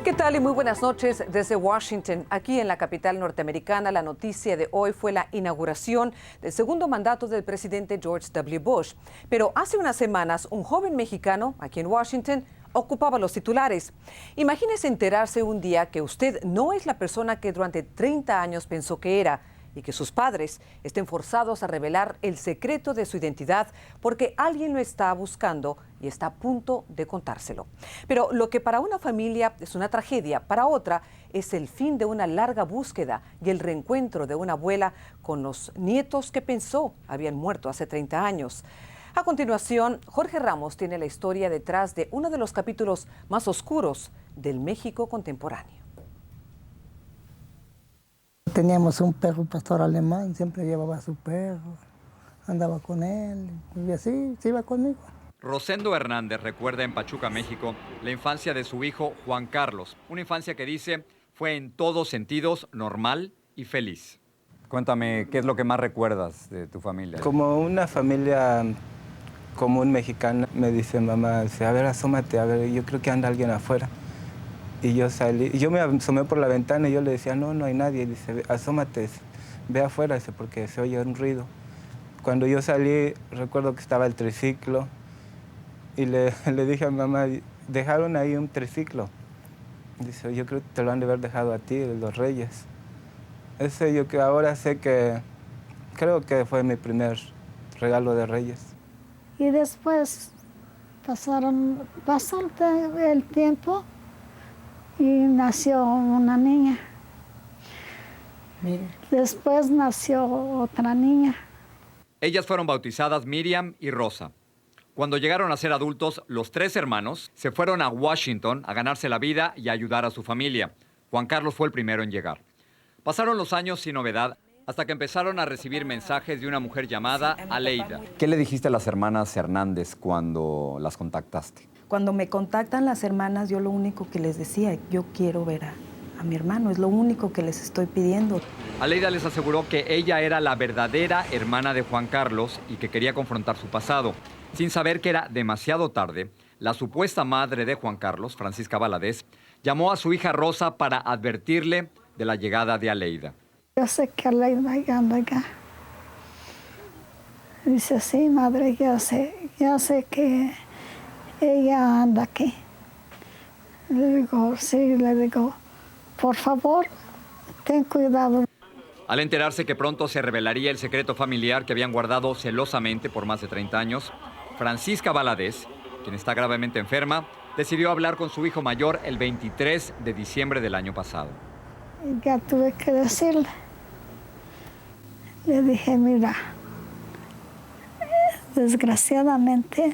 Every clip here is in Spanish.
¿Qué tal y muy buenas noches desde Washington? Aquí en la capital norteamericana, la noticia de hoy fue la inauguración del segundo mandato del presidente George W. Bush. Pero hace unas semanas, un joven mexicano aquí en Washington ocupaba los titulares. Imagínese enterarse un día que usted no es la persona que durante 30 años pensó que era y que sus padres estén forzados a revelar el secreto de su identidad porque alguien lo está buscando y está a punto de contárselo. Pero lo que para una familia es una tragedia, para otra es el fin de una larga búsqueda y el reencuentro de una abuela con los nietos que pensó habían muerto hace 30 años. A continuación, Jorge Ramos tiene la historia detrás de uno de los capítulos más oscuros del México contemporáneo. Teníamos un perro pastor alemán, siempre llevaba a su perro, andaba con él y así se iba conmigo. Rosendo Hernández recuerda en Pachuca, México, la infancia de su hijo Juan Carlos. Una infancia que dice fue en todos sentidos normal y feliz. Cuéntame, ¿qué es lo que más recuerdas de tu familia? Como una familia común mexicana, me dice mamá, a ver, asómate, a ver, yo creo que anda alguien afuera. Y yo salí, y yo me asomé por la ventana y yo le decía, no, no hay nadie. Y dice, asómate, ve afuera, dice, porque se oye un ruido. Cuando yo salí, recuerdo que estaba el triciclo y le dije a mi mamá, dejaron ahí un triciclo. Dice, yo creo que te lo han de haber dejado a ti, los Reyes. Ese yo que ahora sé que, creo que fue mi primer regalo de Reyes. Y después pasaron bastante el tiempo y nació una niña. Después nació otra niña. Ellas fueron bautizadas Miriam y Rosa. Cuando llegaron a ser adultos, los tres hermanos se fueron a Washington a ganarse la vida y a ayudar a su familia. Juan Carlos fue el primero en llegar. Pasaron los años sin novedad hasta que empezaron a recibir mensajes de una mujer llamada Aleida. ¿Qué le dijiste a las hermanas Hernández cuando las contactaste? Cuando me contactan las hermanas, yo lo único que les decía, yo quiero ver a mi hermano, es lo único que les estoy pidiendo. Aleida les aseguró que ella era la verdadera hermana de Juan Carlos y que quería confrontar su pasado. Sin saber que era demasiado tarde, la supuesta madre de Juan Carlos, Francisca Valadez, llamó a su hija Rosa para advertirle de la llegada de Aleida. Yo sé que Aleida anda acá. Dice, sí, madre, ya sé que ella anda aquí. Le digo, sí, por favor, ten cuidado. Al enterarse que pronto se revelaría el secreto familiar que habían guardado celosamente por más de 30 años, Francisca Valadez, quien está gravemente enferma, decidió hablar con su hijo mayor el 23 de diciembre del año pasado. Ya tuve que decirle. Le dije, mira, desgraciadamente,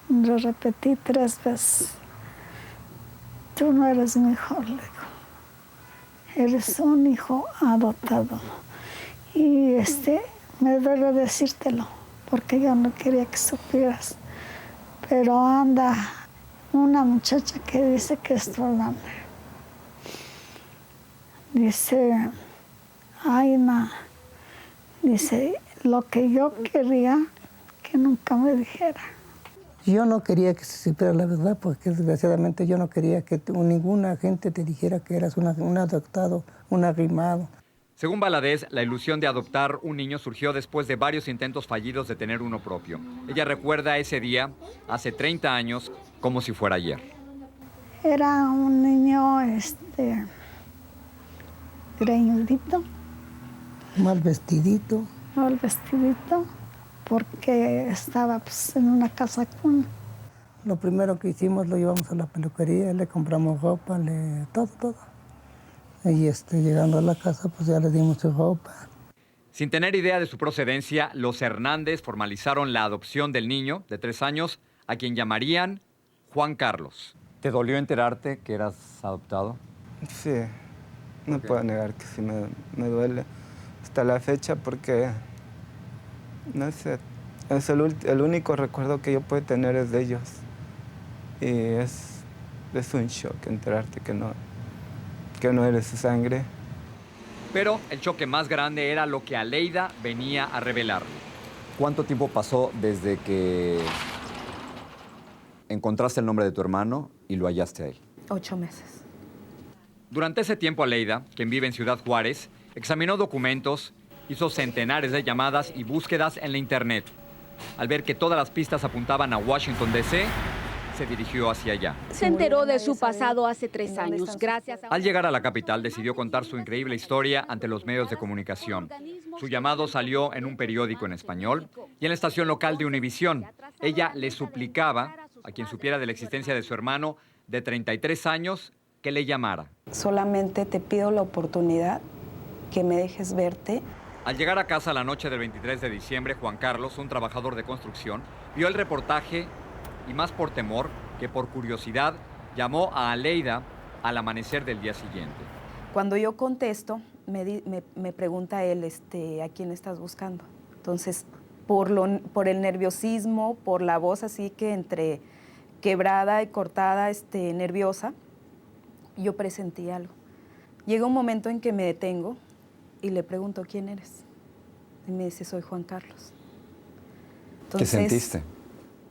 lo repetí 3 veces. Tú no eres mi hijo, le digo. Eres un hijo adoptado. Y me duele decírtelo, porque yo no quería que supieras. Pero anda una muchacha que dice que es tu hermana. Dice, ay, ma, dice, lo que yo quería, que nunca me dijera. Yo no quería que se supiera la verdad, porque desgraciadamente yo no quería que ninguna gente te dijera que eras un adoptado, un arrimado. Según Valadez, la ilusión de adoptar un niño surgió después de varios intentos fallidos de tener uno propio. Ella recuerda ese día, hace 30 años, como si fuera ayer. Era un niño, greñudito. Mal vestidito. Porque estaba en una casa cuna. Lo primero que hicimos, lo llevamos a la peluquería, le compramos ropa, todo. Y llegando a la casa, pues ya le dimos su ropa. Sin tener idea de su procedencia, los Hernández formalizaron la adopción del niño de 3 años, a quien llamarían Juan Carlos. ¿Te dolió enterarte que eras adoptado? Sí, no puedo negar que sí me duele hasta la fecha porque, no sé, es el único recuerdo que yo puedo tener es de ellos. Y es un shock enterarte que no eres su sangre. Pero el choque más grande era lo que Aleida venía a revelarle. ¿Cuánto tiempo pasó desde que encontraste el nombre de tu hermano y lo hallaste a él. 8 meses. Durante ese tiempo, Aleida, quien vive en Ciudad Juárez, examinó documentos, hizo centenares de llamadas y búsquedas en la internet. Al ver que todas las pistas apuntaban a Washington, D.C., se dirigió hacia allá. Se enteró de su pasado hace 3 años, gracias a... Al llegar a la capital, decidió contar su increíble historia ante los medios de comunicación. Su llamado salió en un periódico en español y en la estación local de Univisión. Ella le suplicaba a quien supiera de la existencia de su hermano de 33 años que le llamara. Solamente te pido la oportunidad que me dejes verte. Al llegar a casa la noche del 23 de diciembre, Juan Carlos, un trabajador de construcción, vio el reportaje y más por temor que por curiosidad, llamó a Aleida al amanecer del día siguiente. Cuando yo contesto, me pregunta él, ¿a quién estás buscando? Entonces, por el nerviosismo, por la voz así que entre quebrada y cortada, nerviosa, yo presentí algo. Llega un momento en que me detengo y le pregunto, ¿quién eres? Y me dice, soy Juan Carlos. ¿Qué Entonces, sentiste?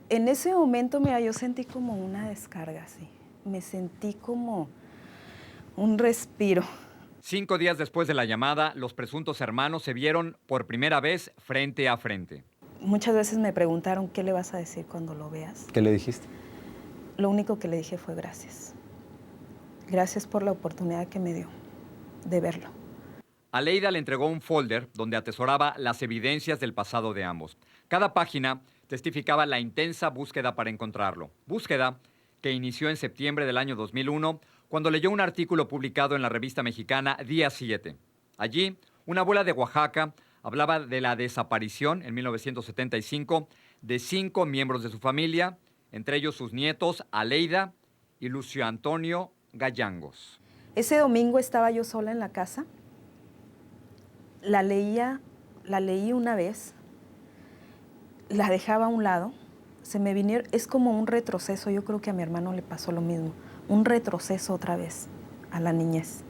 En ese momento, mira, yo sentí como una descarga, sí. Me sentí como un respiro. 5 días después de la llamada, los presuntos hermanos se vieron por primera vez frente a frente. Muchas veces me preguntaron, ¿qué le vas a decir cuando lo veas? ¿Qué le dijiste? Lo único que le dije fue gracias. Gracias por la oportunidad que me dio de verlo. Aleida le entregó un folder donde atesoraba las evidencias del pasado de ambos. Cada página testificaba la intensa búsqueda para encontrarlo. Búsqueda que inició en septiembre del año 2001, cuando leyó un artículo publicado en la revista mexicana Día 7. Allí, una abuela de Oaxaca hablaba de la desaparición en 1975 de 5 miembros de su familia, entre ellos sus nietos Aleida y Lucio Antonio Gallangos. Ese domingo estaba yo sola en la casa. La leí una vez, la dejaba a un lado, se me vinieron, es como un retroceso, yo creo que a mi hermano le pasó lo mismo, un retroceso otra vez a la niñez.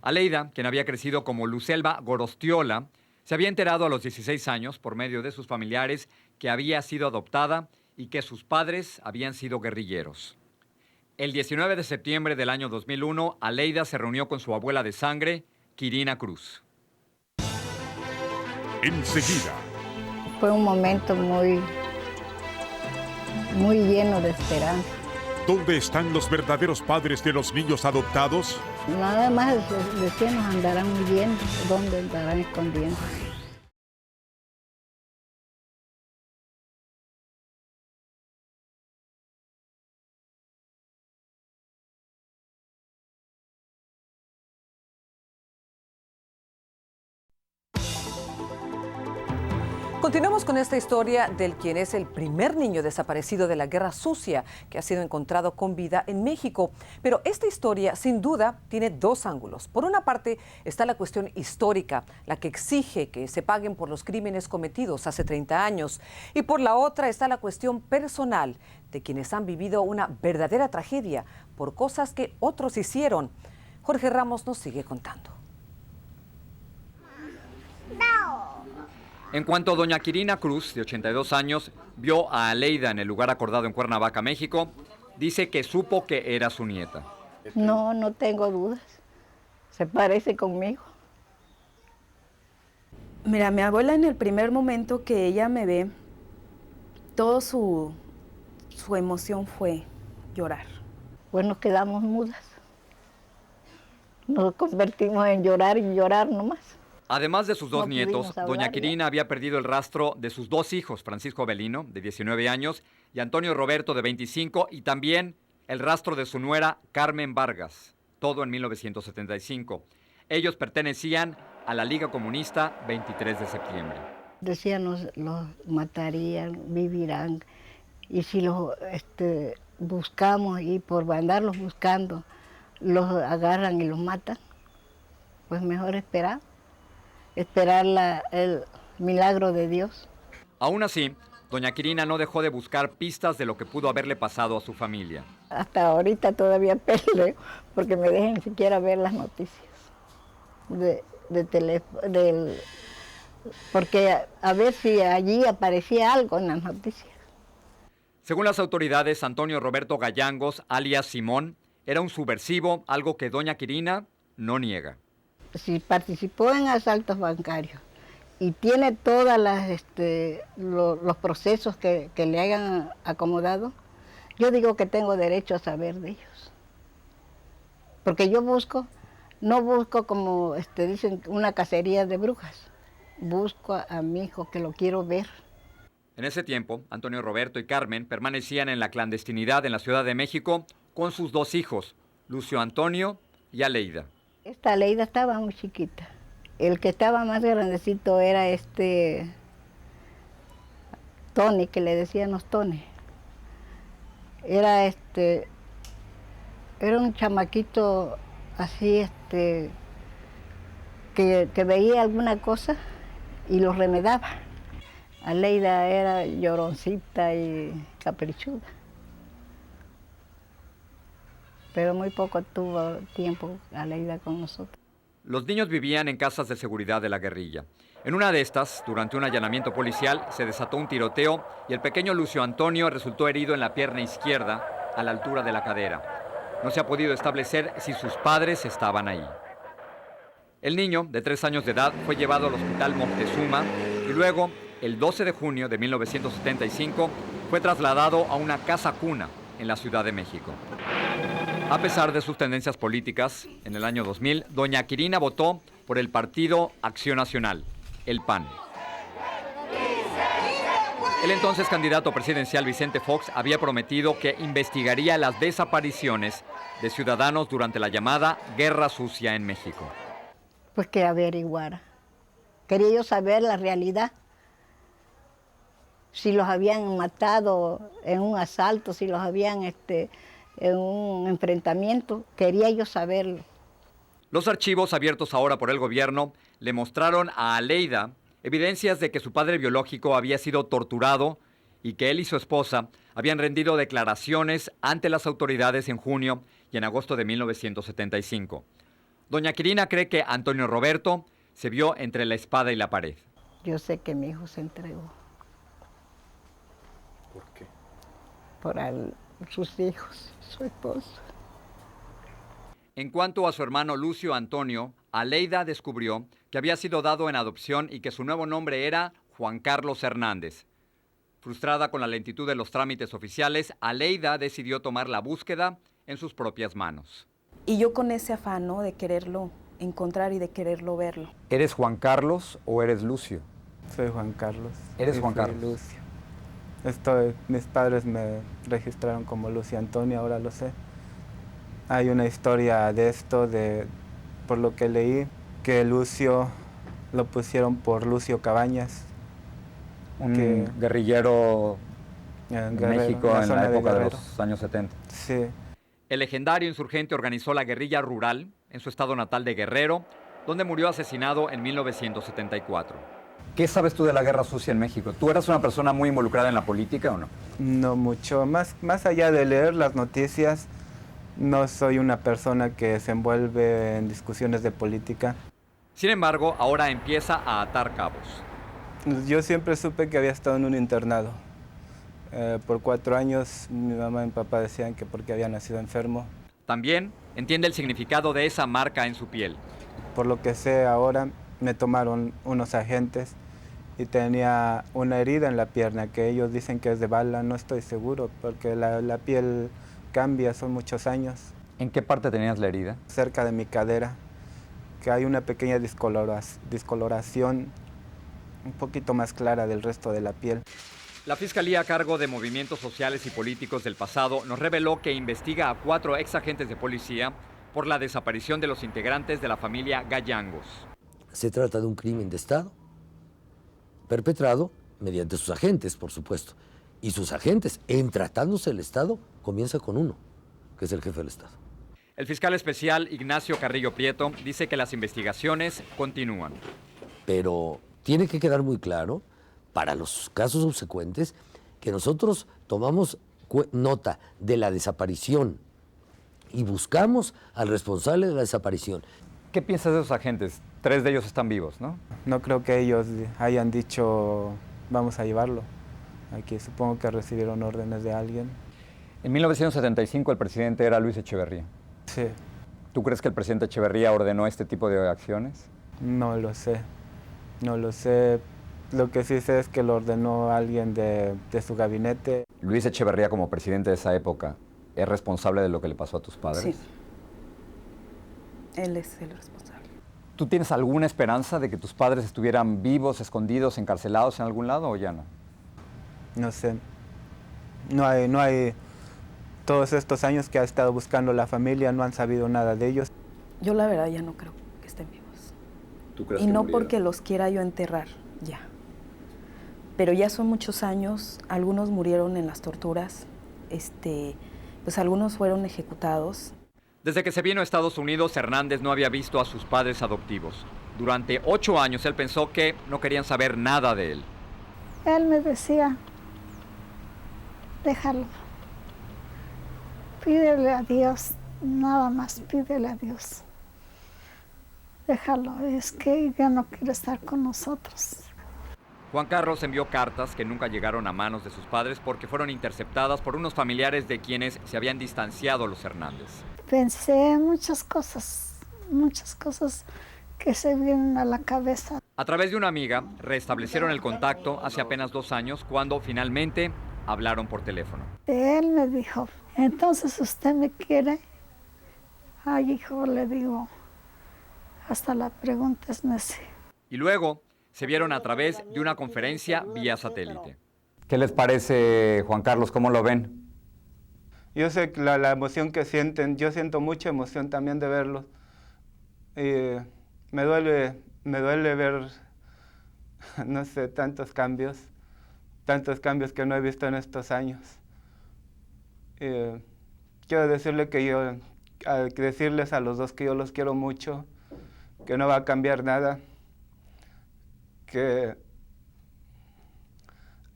Aleida, quien había crecido como Lucelva Gorostiola, se había enterado a los 16 años por medio de sus familiares que había sido adoptada y que sus padres habían sido guerrilleros. El 19 de septiembre del año 2001, Aleida se reunió con su abuela de sangre, Quirina Cruz. Enseguida. Fue un momento muy lleno de esperanza. ¿Dónde están los verdaderos padres de los niños adoptados? Nada más decían, nos andarán huyendo, ¿dónde andarán escondiendo? Continuamos con esta historia del quien es el primer niño desaparecido de la Guerra Sucia que ha sido encontrado con vida en México. Pero esta historia, sin duda, tiene 2 ángulos. Por una parte está la cuestión histórica, la que exige que se paguen por los crímenes cometidos hace 30 años. Y por la otra está la cuestión personal de quienes han vivido una verdadera tragedia por cosas que otros hicieron. Jorge Ramos nos sigue contando. En cuanto doña Quirina Cruz, de 82 años, vio a Aleida en el lugar acordado en Cuernavaca, México, dice que supo que era su nieta. No tengo dudas. Se parece conmigo. Mira, mi abuela en el primer momento que ella me ve, todo su emoción fue llorar. Pues nos quedamos mudas. Nos convertimos en llorar y llorar nomás. Además de sus 2 No nietos, pudimos doña hablar, Quirina había perdido el rastro de sus 2 hijos, Francisco Avelino, de 19 años, y Antonio Roberto, de 25, y también el rastro de su nuera, Carmen Vargas, todo en 1975. Ellos pertenecían a la Liga Comunista 23 de septiembre. Decían, los matarían, vivirán, y si los buscamos y por andarlos buscando, los agarran y los matan, pues mejor esperar el milagro de Dios. Aún así, doña Quirina no dejó de buscar pistas de lo que pudo haberle pasado a su familia. Hasta ahorita todavía peleo porque me dejen siquiera ver las noticias de teléfono, porque a ver si allí aparecía algo en las noticias. Según las autoridades, Antonio Roberto Gallangos, alias Simón, era un subversivo, algo que doña Quirina no niega. Si participó en asaltos bancarios y tiene todas los procesos que le hayan acomodado, yo digo que tengo derecho a saber de ellos. Porque yo no busco como dicen, una cacería de brujas. Busco a mi hijo, que lo quiero ver. En ese tiempo, Antonio Roberto y Carmen permanecían en la clandestinidad en la Ciudad de México con sus dos hijos, Lucio Antonio y Aleida. Esta Aleida estaba muy chiquita. El que estaba más grandecito era Tony, que le decíamos Tony. Era un chamaquito así, que veía alguna cosa y lo remedaba. Aleida era lloroncita y caprichuda. Pero muy poco tuvo tiempo Aleida con nosotros. Los niños vivían en casas de seguridad de la guerrilla. En una de estas, durante un allanamiento policial, se desató un tiroteo y el pequeño Lucio Antonio resultó herido en la pierna izquierda, a la altura de la cadera. No se ha podido establecer si sus padres estaban ahí. El niño, de 3 años de edad, fue llevado al Hospital Moctezuma y luego, el 12 de junio de 1975, fue trasladado a una casa cuna en la Ciudad de México. A pesar de sus tendencias políticas, en el año 2000, doña Quirina votó por el Partido Acción Nacional, el PAN. El entonces candidato presidencial Vicente Fox había prometido que investigaría las desapariciones de ciudadanos durante la llamada Guerra Sucia en México. Pues que averiguara. Quería yo saber la realidad. Si los habían matado en un asalto, si los habían en un enfrentamiento, quería yo saberlo. Los archivos abiertos ahora por el gobierno le mostraron a Aleida evidencias de que su padre biológico había sido torturado y que él y su esposa habían rendido declaraciones ante las autoridades en junio y en agosto de 1975. Doña Quirina cree que Antonio Roberto se vio entre la espada y la pared. Yo sé que mi hijo se entregó. ¿Por qué? Por sus hijos, su esposo. En cuanto a su hermano Lucio Antonio, Aleida descubrió que había sido dado en adopción y que su nuevo nombre era Juan Carlos Hernández. Frustrada con la lentitud de los trámites oficiales, Aleida decidió tomar la búsqueda en sus propias manos. Y yo con ese afán, ¿no?, de quererlo encontrar y de quererlo verlo. ¿Eres Juan Carlos o eres Lucio? Soy Juan Carlos. ¿Eres Juan Carlos? Lucio. Mis padres me registraron como Lucio Antonio, ahora lo sé. Hay una historia de esto, por lo que leí, que Lucio lo pusieron por Lucio Cabañas. Un guerrillero en México en la época de los años 70. Sí. El legendario insurgente organizó la guerrilla rural en su estado natal de Guerrero, donde murió asesinado en 1974. ¿Qué sabes tú de la Guerra Sucia en México? ¿Tú eras una persona muy involucrada en la política o no? No mucho. Más allá de leer las noticias, no soy una persona que se envuelve en discusiones de política. Sin embargo, ahora empieza a atar cabos. Yo siempre supe que había estado en un internado. Por 4 años mi mamá y mi papá decían que porque había nacido enfermo. También entiende el significado de esa marca en su piel. Por lo que sé ahora, me tomaron unos agentes y tenía una herida en la pierna que ellos dicen que es de bala. No estoy seguro porque la piel cambia, son muchos años. ¿En qué parte tenías la herida? Cerca de mi cadera, que hay una pequeña discoloración un poquito más clara del resto de la piel. La Fiscalía a cargo de movimientos sociales y políticos del pasado nos reveló que investiga a 4 exagentes de policía por la desaparición de los integrantes de la familia Gallangos. Se trata de un crimen de Estado, perpetrado mediante sus agentes, por supuesto. Y sus agentes, en tratándose el Estado, comienza con uno, que es el jefe del Estado. El fiscal especial Ignacio Carrillo Prieto dice que las investigaciones continúan. Pero tiene que quedar muy claro, para los casos subsecuentes, que nosotros tomamos nota de la desaparición y buscamos al responsable de la desaparición. ¿Qué piensas de esos agentes? 3 de ellos están vivos, ¿no? No creo que ellos hayan dicho, vamos a llevarlo. Aquí supongo que recibieron órdenes de alguien. En 1975 el presidente era Luis Echeverría. Sí. ¿Tú crees que el presidente Echeverría ordenó este tipo de acciones? No lo sé. No lo sé. Lo que sí sé es que lo ordenó alguien de su gabinete. Luis Echeverría, como presidente de esa época, ¿es responsable de lo que le pasó a tus padres? Sí. Él es el responsable. ¿Tú tienes alguna esperanza de que tus padres estuvieran vivos, escondidos, encarcelados en algún lado o ya no? No sé. No hay. Todos estos años que ha estado buscando la familia, no han sabido nada de ellos. Yo la verdad ya no creo que estén vivos. ¿Tú crees y que no murieron? porque los quiera yo enterrar, ya. Pero ya son muchos años, algunos murieron en las torturas, pues algunos fueron ejecutados. Desde que se vino a Estados Unidos, Hernández no había visto a sus padres adoptivos. Durante 8 años él pensó que no querían saber nada de él. Él me decía, déjalo, pídele a Dios, nada más pídele a Dios. Déjalo, es que ya no quiere estar con nosotros. Juan Carlos envió cartas que nunca llegaron a manos de sus padres porque fueron interceptadas por unos familiares de quienes se habían distanciado los Hernández. Pensé en muchas cosas que se vienen a la cabeza. A través de una amiga, restablecieron el contacto hace apenas 2 años cuando finalmente hablaron por teléfono. Él me dijo, entonces usted me quiere. Ay, hijo, le digo, hasta la pregunta es necia. Y luego se vieron a través de una conferencia vía satélite. ¿Qué les parece, Juan Carlos? ¿Cómo lo ven? Yo sé que la emoción que sienten, yo siento mucha emoción también de verlos. Me duele ver, no sé, tantos cambios que no he visto en estos años. Quiero decirles a los dos que yo los quiero mucho, que no va a cambiar nada, que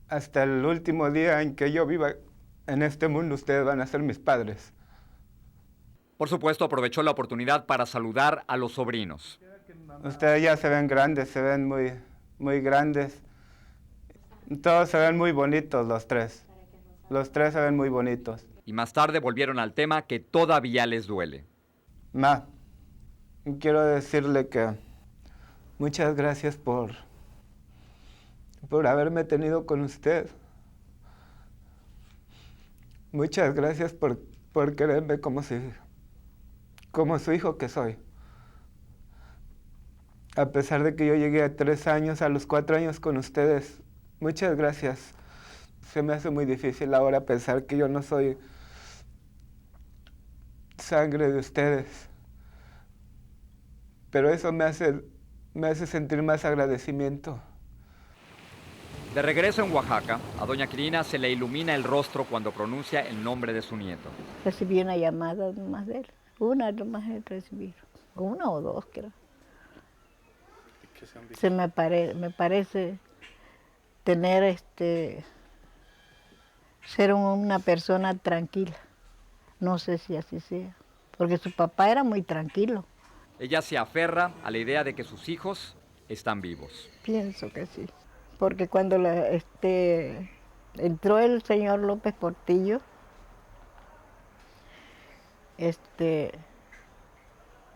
hasta el último día en que yo viva en este mundo, ustedes van a ser mis padres. Por supuesto, aprovechó la oportunidad para saludar a los sobrinos. Ustedes ya se ven grandes, se ven muy, muy grandes. Todos se ven muy bonitos los tres. Los tres se ven muy bonitos. Y más tarde volvieron al tema que todavía les duele. Ma, quiero decirle que muchas gracias por haberme tenido con usted. Muchas gracias por quererme como su hijo que soy. A pesar de que yo llegué a 3 años, a los 4 años con ustedes, muchas gracias. Se me hace muy difícil ahora pensar que yo no soy sangre de ustedes. Pero eso me hace sentir más agradecimiento. De regreso en Oaxaca, a doña Quirina se le ilumina el rostro cuando pronuncia el nombre de su nieto. Recibí una llamada nomás de él. Una nomás he recibido. 1 o 2, creo. Me parece tener ser una persona tranquila. No sé si así sea. Porque su papá era muy tranquilo. Ella se aferra a la idea de que sus hijos están vivos. Pienso que sí. Porque cuando entró el señor López Portillo,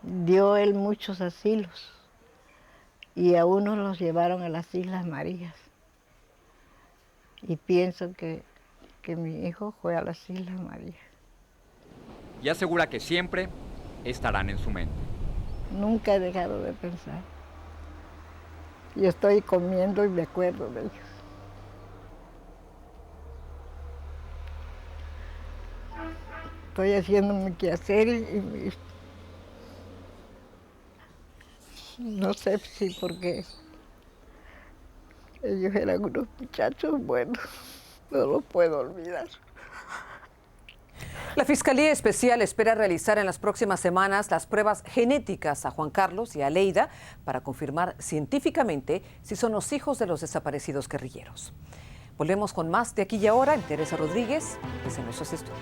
dio él muchos asilos y a unos los llevaron a las Islas Marías. Y pienso que mi hijo fue a las Islas Marías. Y asegura que siempre estarán en su mente. Nunca he dejado de pensar. Yo estoy comiendo y me acuerdo de ellos. Estoy haciendo mi quehacer y no sé si porque ellos eran unos muchachos buenos, no los puedo olvidar. La Fiscalía Especial espera realizar en las próximas semanas las pruebas genéticas a Juan Carlos y a Leida para confirmar científicamente si son los hijos de los desaparecidos guerrilleros. Volvemos con más de Aquí y Ahora en Teresa Rodríguez desde nuestros estudios.